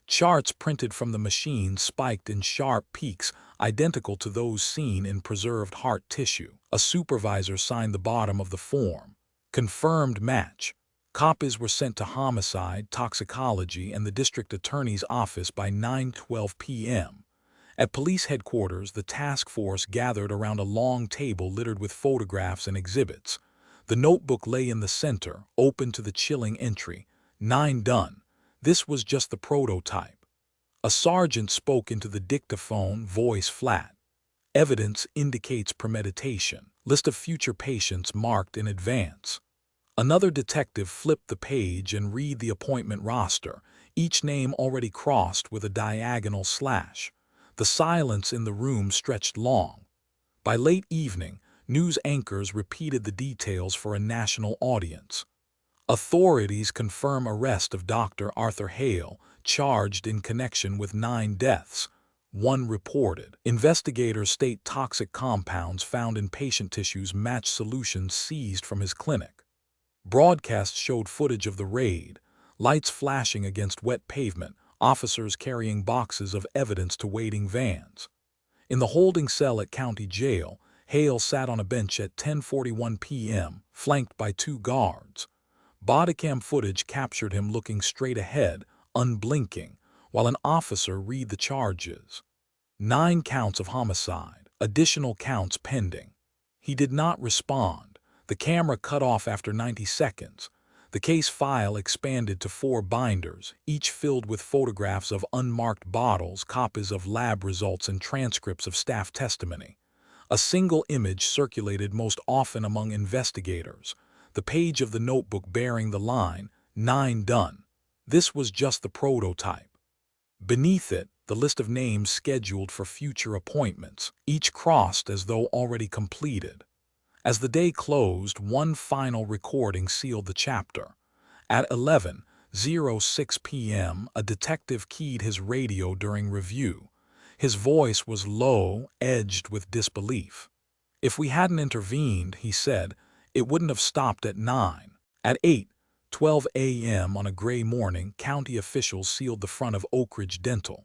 Charts printed from the machine spiked in sharp peaks identical to those seen in preserved heart tissue. A supervisor signed the bottom of the form. Confirmed match. Copies were sent to homicide, toxicology, and the district attorney's office by 9:12 p.m. At police headquarters, the task force gathered around a long table littered with photographs and exhibits. The notebook lay in the center, open to the chilling entry. 9 done. This was just the prototype. A sergeant spoke into the dictaphone, voice flat. Evidence indicates premeditation. List of future patients marked in advance. Another detective flipped the page and read the appointment roster, each name already crossed with a diagonal slash. The silence in the room stretched long. By late evening, news anchors repeated the details for a national audience. Authorities confirm arrest of Dr. Arthur Hale, charged in connection with 9 deaths. One reported. Investigators state toxic compounds found in patient tissues match solutions seized from his clinic. Broadcasts showed footage of the raid, lights flashing against wet pavement, officers carrying boxes of evidence to waiting vans. In the holding cell at County Jail, Hale sat on a bench at 10:41 p.m., flanked by 2 guards. Bodycam footage captured him looking straight ahead, unblinking, while an officer read the charges. 9 counts of homicide, additional counts pending. He did not respond. The camera cut off after 90 seconds. The case file expanded to 4 binders, each filled with photographs of unmarked bottles, copies of lab results, and transcripts of staff testimony. A single image circulated most often among investigators, the page of the notebook bearing the line, 9 done. This was just the prototype. Beneath it, the list of names scheduled for future appointments, each crossed as though already completed. As the day closed, one final recording sealed the chapter. At 11:06 p.m., a detective keyed his radio during review. His voice was low, edged with disbelief. "If we hadn't intervened," he said, "it wouldn't have stopped at 9. At 8:12 a.m. on a gray morning, county officials sealed the front of Oakridge Dental.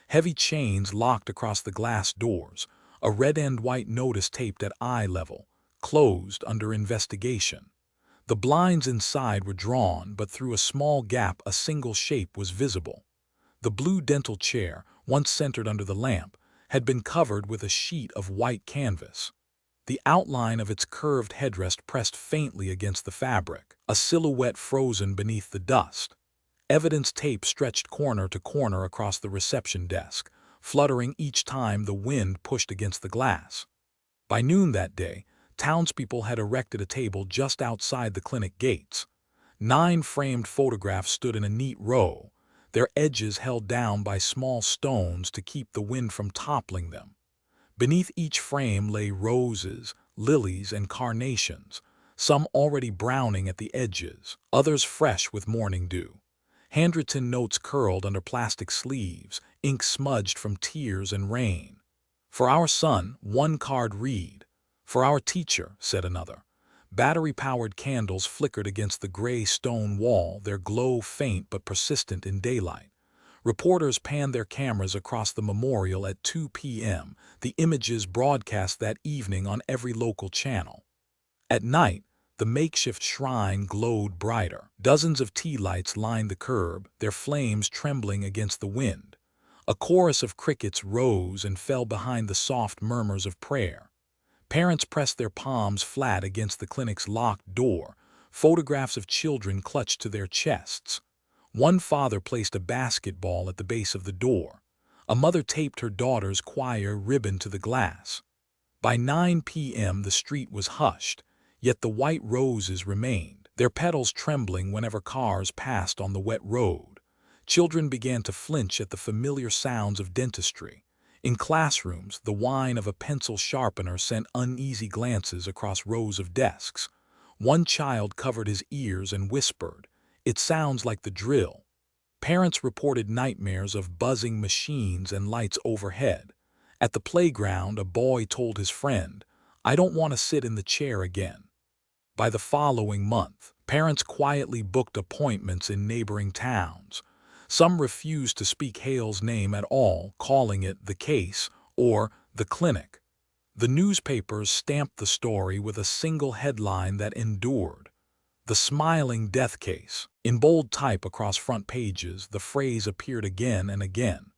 Heavy chains locked across the glass doors, a red-end white notice taped at eye level, closed under investigation. The blinds inside were drawn, but through a small gap a single shape was visible. The blue dental chair, once centered under the lamp, had been covered with a sheet of white canvas. The outline of its curved headrest pressed faintly against the fabric, a silhouette frozen beneath the dust. Evidence tape stretched corner to corner across the reception desk, fluttering each time the wind pushed against the glass. By noon that day, townspeople had erected a table just outside the clinic gates. 9 framed photographs stood in a neat row, their edges held down by small stones to keep the wind from toppling them. Beneath each frame lay roses, lilies, and carnations, some already browning at the edges, others fresh with morning dew. Handwritten notes curled under plastic sleeves, ink smudged from tears and rain. "For our son," one card read. "For our teacher," said another. Battery-powered candles flickered against the gray stone wall, their glow faint but persistent in daylight. Reporters panned their cameras across the memorial at 2 p.m., the images broadcast that evening on every local channel. At night, the makeshift shrine glowed brighter. Dozens of tea lights lined the curb, their flames trembling against the wind. A chorus of crickets rose and fell behind the soft murmurs of prayer. Parents pressed their palms flat against the clinic's locked door, photographs of children clutched to their chests. One father placed a basketball at the base of the door. A mother taped her daughter's choir ribbon to the glass. By 9 p.m. the street was hushed, yet the white roses remained, their petals trembling whenever cars passed on the wet road. Children began to flinch at the familiar sounds of dentistry. In classrooms, the whine of a pencil sharpener sent uneasy glances across rows of desks. One child covered his ears and whispered, "It sounds like the drill." Parents reported nightmares of buzzing machines and lights overhead. At the playground, a boy told his friend, "I don't want to sit in the chair again." By the following month, parents quietly booked appointments in neighboring towns. Some refused to speak Hale's name at all, calling it the case or the clinic. The newspapers stamped the story with a single headline that endured: "The Smiling Death Case." In bold type across front pages, the phrase appeared again and again.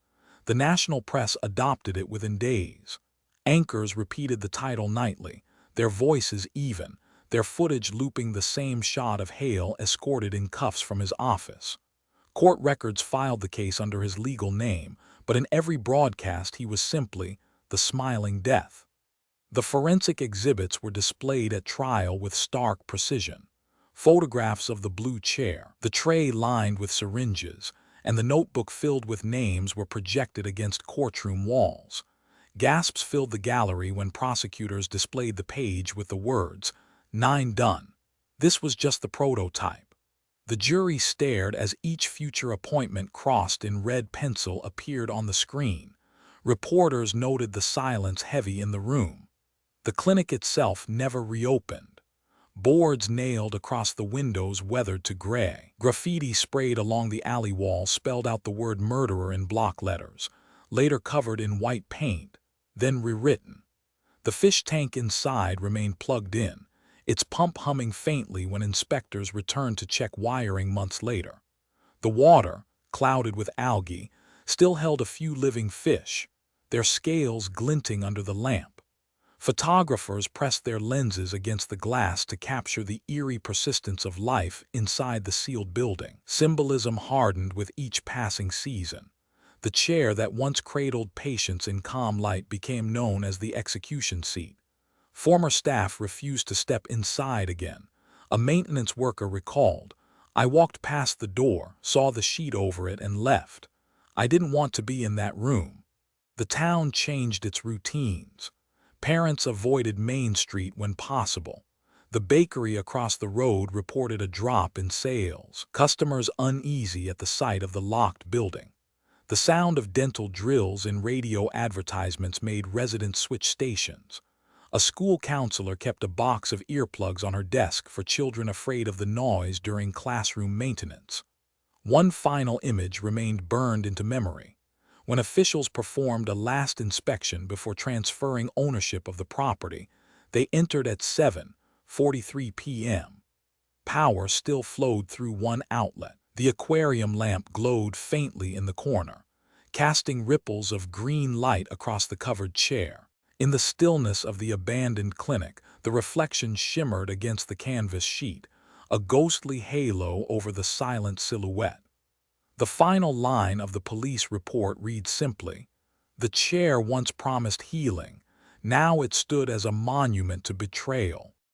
The national press adopted it within days. Anchors repeated the title nightly, their voices even, their footage looping the same shot of Hale escorted in cuffs from his office. Court records filed the case under his legal name, but in every broadcast he was simply the Smiling Death. The forensic exhibits were displayed at trial with stark precision. Photographs of the blue chair, the tray lined with syringes, and the notebook filled with names were projected against courtroom walls. Gasps filled the gallery when prosecutors displayed the page with the words, "9 done." This was just the prototype. The jury stared as each future appointment crossed in red pencil appeared on the screen. Reporters noted the silence heavy in the room. The clinic itself never reopened. Boards nailed across the windows weathered to gray. Graffiti sprayed along the alley wall spelled out the word murderer in block letters, later covered in white paint, then rewritten. The fish tank inside remained plugged in, its pump humming faintly when inspectors returned to check wiring months later. The water, clouded with algae, still held a few living fish, their scales glinting under the lamp. Photographers pressed their lenses against the glass to capture the eerie persistence of life inside the sealed building. Symbolism hardened with each passing season. The chair that once cradled patients in calm light became known as the execution seat. Former staff refused to step inside again. A maintenance worker recalled, "I walked past the door, saw the sheet over it, and left. I didn't want to be in that room." The town changed its routines. Parents avoided Main Street when possible. The bakery across the road reported a drop in sales, customers uneasy at the sight of the locked building. The sound of dental drills in radio advertisements made residents switch stations. A school counselor kept a box of earplugs on her desk for children afraid of the noise during classroom maintenance. One final image remained burned into memory. When officials performed a last inspection before transferring ownership of the property, they entered at 7:43 p.m. Power still flowed through one outlet. The aquarium lamp glowed faintly in the corner, casting ripples of green light across the covered chair. In the stillness of the abandoned clinic, the reflection shimmered against the canvas sheet, a ghostly halo over the silent silhouette. The final line of the police report reads simply, "The chair once promised healing. Now it stood as a monument to betrayal."